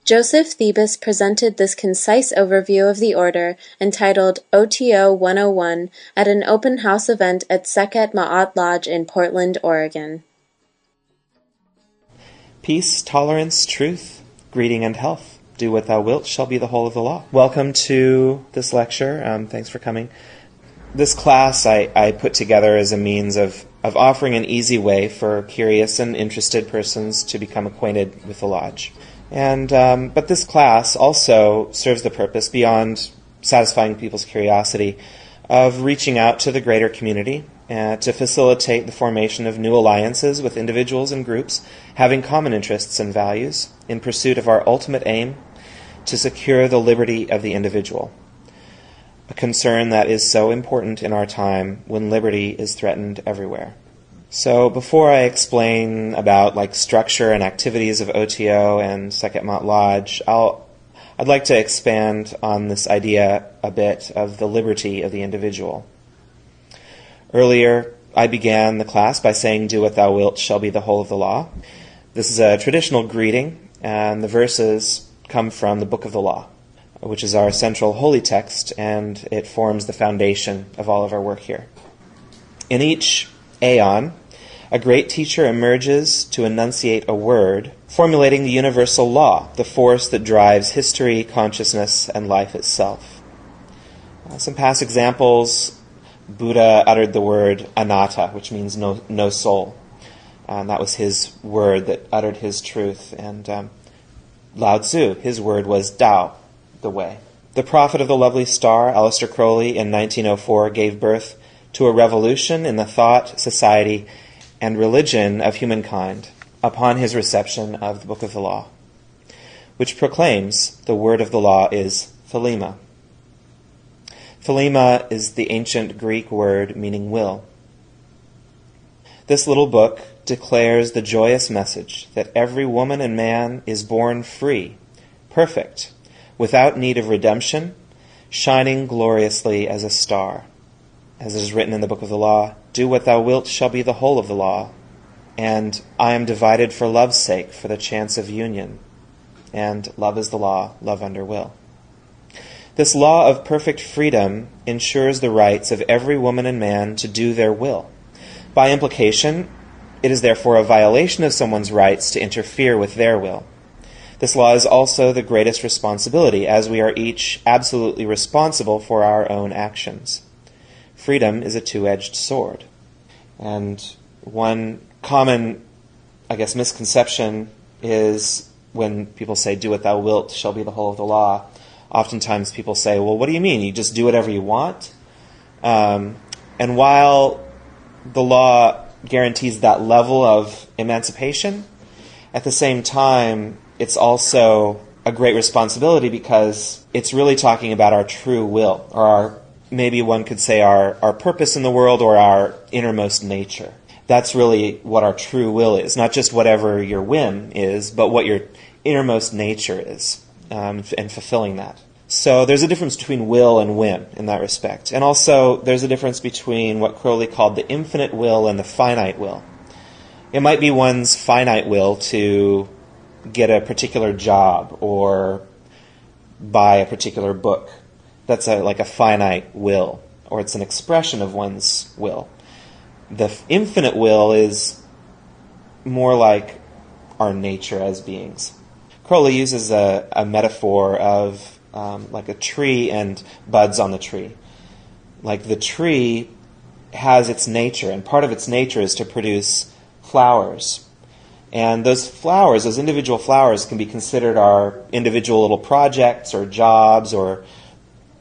Joseph Thebus presented this concise overview of the order, entitled O.T.O 101, at an open house event at Sekhet-Maat Lodge in Portland, Oregon. Peace, tolerance, truth, greeting, and health. Do what thou wilt shall be the whole of the law. Welcome to this lecture. Thanks for coming. This class I put together as a means of offering an easy way for curious and interested persons to become acquainted with the Lodge. And but this class also serves the purpose, beyond satisfying people's curiosity, of reaching out to the greater community to facilitate the formation of new alliances with individuals and groups having common interests and values in pursuit of our ultimate aim to secure the liberty of the individual, a concern that is so important in our time when liberty is threatened everywhere. So before I explain about structure and activities of O.T.O and Sekhet-Maat Lodge, I'd like to expand on this idea a bit of the liberty of the individual. Earlier, I began the class by saying, "Do what thou wilt shall be the whole of the law." This is a traditional greeting, and the verses come from the Book of the Law, which is our central holy text, and it forms the foundation of all of our work here. In each aeon, a great teacher emerges to enunciate a word, formulating the universal law, the force that drives history, consciousness, and life itself. Some past examples: Buddha uttered the word anatta, which means no soul. And that was his word that uttered his truth. And Lao Tzu, his word was Tao, the way. The prophet of the lovely star, Aleister Crowley, in 1904 gave birth to a revolution in the thought, society, and religion of humankind upon his reception of the Book of the Law, which proclaims the word of the law is Thelema. Thelema is the ancient Greek word meaning will. This little book declares the joyous message that every woman and man is born free, perfect, without need of redemption, shining gloriously as a star. As it is written in the Book of the Law, "Do what thou wilt shall be the whole of the law," and "I am divided for love's sake, for the chance of union," and "Love is the law, love under will." This law of perfect freedom ensures the rights of every woman and man to do their will. By implication, it is therefore a violation of someone's rights to interfere with their will. This law is also the greatest responsibility, as we are each absolutely responsible for our own actions. Freedom is a two-edged sword. And one common, misconception is when people say, "Do what thou wilt shall be the whole of the law," oftentimes people say, "Well, what do you mean? You just do whatever you want?" And while the law guarantees that level of emancipation, at the same time, it's also a great responsibility because it's really talking about our true will, or maybe one could say our purpose in the world, or our innermost nature. That's really what our true will is, not just whatever your whim is, but what your innermost nature is, and fulfilling that. So there's a difference between will and whim in that respect. And also there's a difference between what Crowley called the infinite will and the finite will. It might be one's finite will to get a particular job or buy a particular book. That's like a finite will, or it's an expression of one's will. The infinite will is more like our nature as beings. Crowley uses a metaphor of like a tree and buds on the tree. Like the tree has its nature, and part of its nature is to produce flowers. And those flowers, those individual flowers, can be considered our individual little projects or jobs or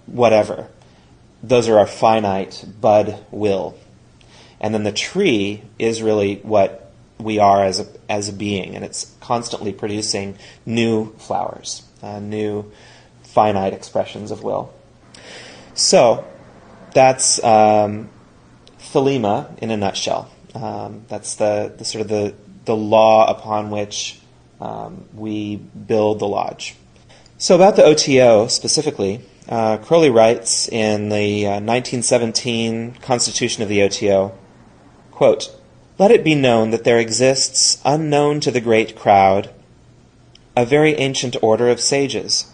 whatever. Those are our finite bud will. And then the tree is really what we are as a being, and it's constantly producing new flowers, new finite expressions of will. So that's Thelema in a nutshell. That's the sort of the law upon which we build the lodge. So about the O.T.O specifically, Crowley writes in the 1917 Constitution of the O.T.O, quote, "Let it be known that there exists, unknown to the great crowd, a very ancient order of sages,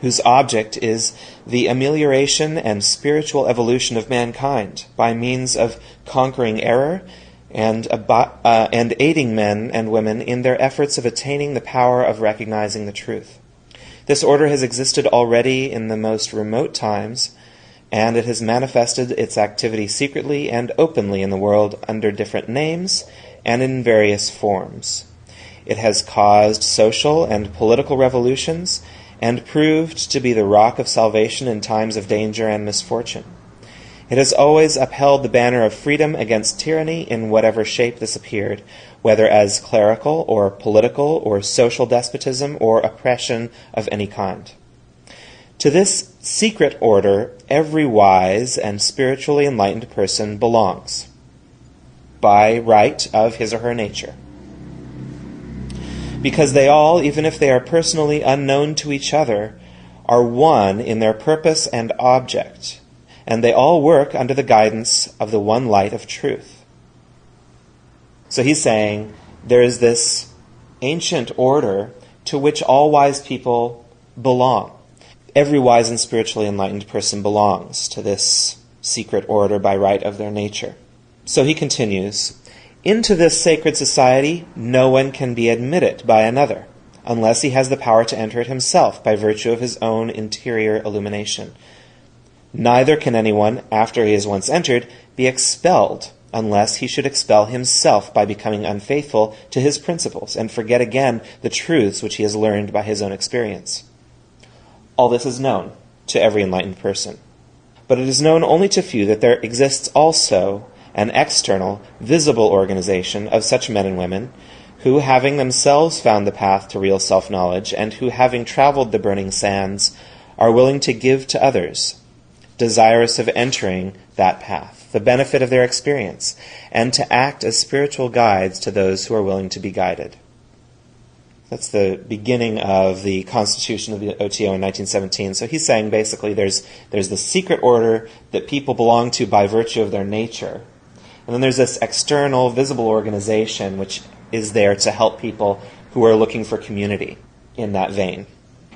whose object is the amelioration and spiritual evolution of mankind by means of conquering error and aiding men and women in their efforts of attaining the power of recognizing the truth. This order has existed already in the most remote times, and it has manifested its activity secretly and openly in the world under different names and in various forms. It has caused social and political revolutions and proved to be the rock of salvation in times of danger and misfortune. It has always upheld the banner of freedom against tyranny in whatever shape this appeared, whether as clerical or political or social despotism or oppression of any kind. To this secret order, every wise and spiritually enlightened person belongs, by right of his or her nature. Because they all, even if they are personally unknown to each other, are one in their purpose and object, and they all work under the guidance of the one light of truth. So he's saying there is this ancient order to which all wise people belong. Every wise and spiritually enlightened person belongs to this secret order by right of their nature. So he continues, into this sacred society no one can be admitted by another, unless he has the power to enter it himself by virtue of his own interior illumination. Neither can anyone, after he has once entered, be expelled, unless he should expel himself by becoming unfaithful to his principles and forget again the truths which he has learned by his own experience. All this is known to every enlightened person. But it is known only to few that there exists also an external, visible organization of such men and women who, having themselves found the path to real self-knowledge and who, having traveled the burning sands, are willing to give to others, desirous of entering that path, the benefit of their experience, and to act as spiritual guides to those who are willing to be guided. That's the beginning of the constitution of the O.T.O. in 1917. So he's saying basically there's the secret order that people belong to by virtue of their nature. And then there's this external, visible organization which is there to help people who are looking for community in that vein.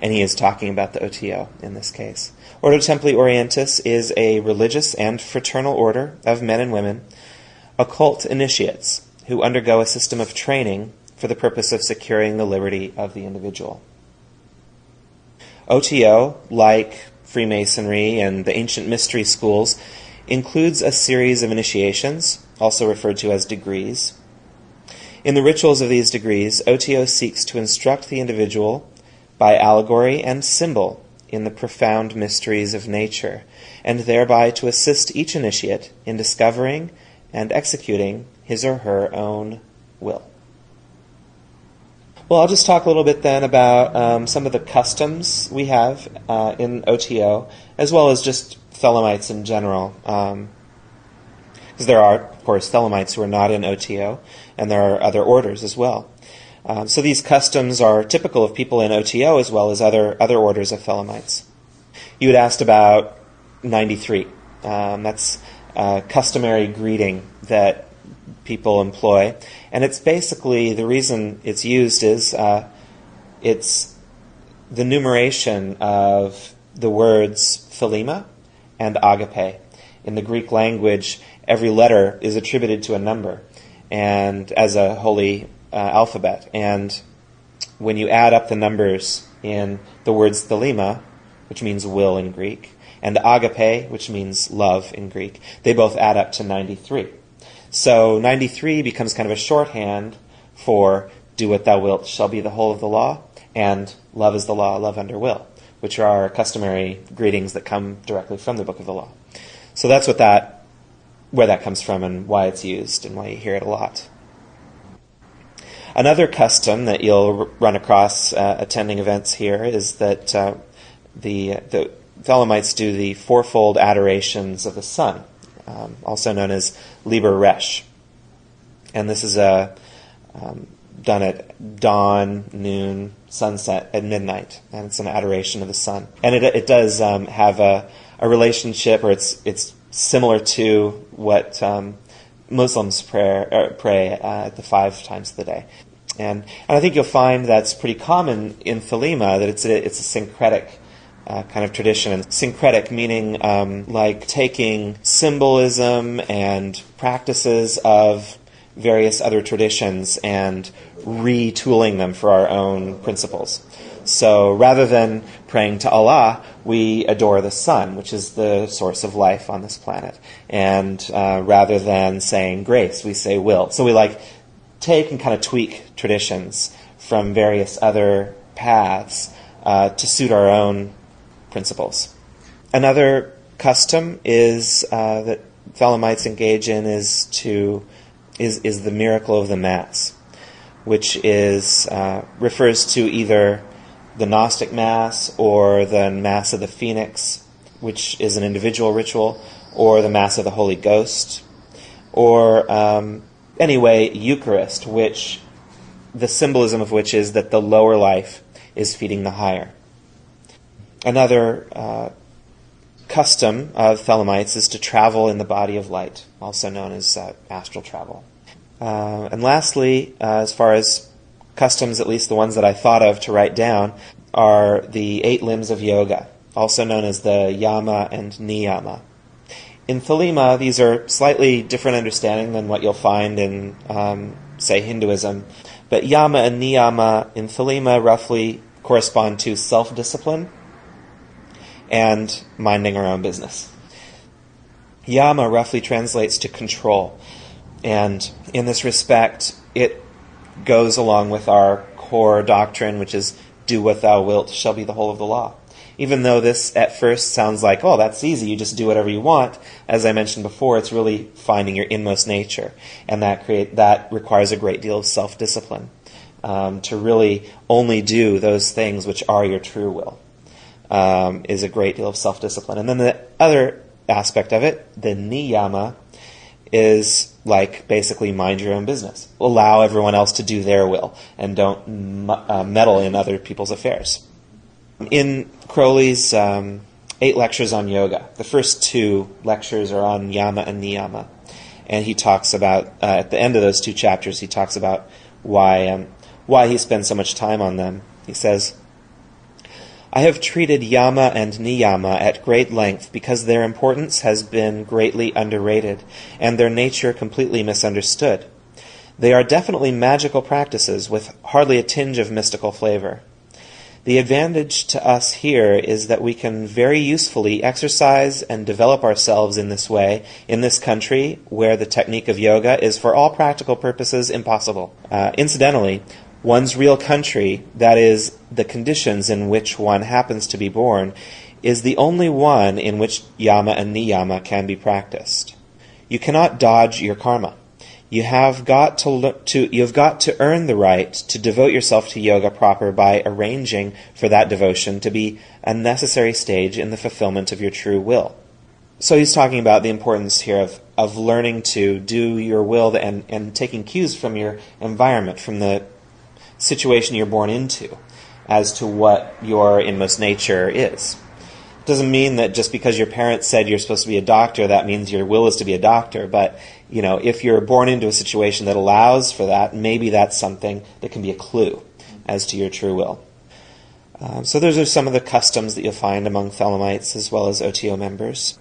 And he is talking about the O.T.O. in this case. Ordo Templi Orientis is a religious and fraternal order of men and women, occult initiates, who undergo a system of training for the purpose of securing the liberty of the individual. O.T.O., like Freemasonry and the ancient mystery schools, includes a series of initiations, also referred to as degrees. In the rituals of these degrees, O.T.O. seeks to instruct the individual by allegory and symbol in the profound mysteries of nature, and thereby to assist each initiate in discovering and executing his or her own will. Well, I'll just talk a little bit then about some of the customs we have in O.T.O., as well as just Thelemites in general. Because there are, of course, Thelemites who are not in O.T.O., and there are other orders as well. So these customs are typical of people in O.T.O. as well as other orders of Thelemites. You had asked about 93. That's a customary greeting that people employ. And it's basically, the reason it's used is it's the numeration of the words Thelema and agape. In the Greek language, every letter is attributed to a number and as a holy alphabet. And when you add up the numbers in the words Thelema, which means will in Greek, and agape, which means love in Greek, they both add up to 93. So 93 becomes kind of a shorthand for do what thou wilt shall be the whole of the law, and love is the law, love under will, which are our customary greetings that come directly from the book of the law. So that's where that comes from and why it's used and why you hear it a lot. Another custom that you'll run across attending events here is that the Thelemites do the fourfold adorations of the sun, also known as Liber Resh. And this is done at dawn, noon, sunset, and midnight. And it's an adoration of the sun. And it does have a relationship, or it's similar to what Muslims pray at the 5 times of the day. And I think you'll find that's pretty common in Thelema, that it's a syncretic kind of tradition. And syncretic meaning like taking symbolism and practices of various other traditions and retooling them for our own principles. So rather than praying to Allah, we adore the sun, which is the source of life on this planet. And rather than saying grace, we say will. So we take and kind of tweak traditions from various other paths to suit our own principles. Another custom is that Thelemites engage in is the miracle of the Mass, which refers to either the Gnostic Mass or the Mass of the Phoenix, which is an individual ritual, or the Mass of the Holy Ghost, or anyway, Eucharist, which the symbolism of which is that the lower life is feeding the higher. Another custom of Thelemites is to travel in the body of light, also known as astral travel. And lastly, as far as customs, at least the ones that I thought of to write down, are the 8 limbs of yoga, also known as the yama and niyama. In Thelema, these are slightly different understanding than what you'll find in, say, Hinduism. But yama and niyama in Thelema roughly correspond to self-discipline and minding our own business. Yama roughly translates to control. And in this respect, it goes along with our core doctrine, which is, do what thou wilt shall be the whole of the law. Even though this at first sounds like, oh, that's easy, you just do whatever you want, as I mentioned before, it's really finding your inmost nature. And that requires a great deal of self-discipline, to really only do those things which are your true will, is a great deal of self-discipline. And then the other aspect of it, the niyama, is basically mind your own business. Allow everyone else to do their will and don't meddle in other people's affairs. In Crowley's 8 lectures on yoga, the first 2 lectures are on yama and niyama. And he talks about, at the end of those 2 chapters, he talks about why he spends so much time on them. He says, I have treated yama and niyama at great length because their importance has been greatly underrated and their nature completely misunderstood. They are definitely magical practices with hardly a tinge of mystical flavor. The advantage to us here is that we can very usefully exercise and develop ourselves in this way in this country where the technique of yoga is for all practical purposes impossible. Incidentally, one's real country, that is, the conditions in which one happens to be born, is the only one in which yama and niyama can be practiced. You cannot dodge your karma. You have got to earn the right to devote yourself to yoga proper by arranging for that devotion to be a necessary stage in the fulfillment of your true will. So he's talking about the importance here of learning to do your will and taking cues from your environment, from the situation you're born into, as to what your inmost nature is. It doesn't mean that just because your parents said you're supposed to be a doctor, that means your will is to be a doctor. But, if you're born into a situation that allows for that, maybe that's something that can be a clue as to your true will. So those are some of the customs that you'll find among Thelemites as well as O.T.O members.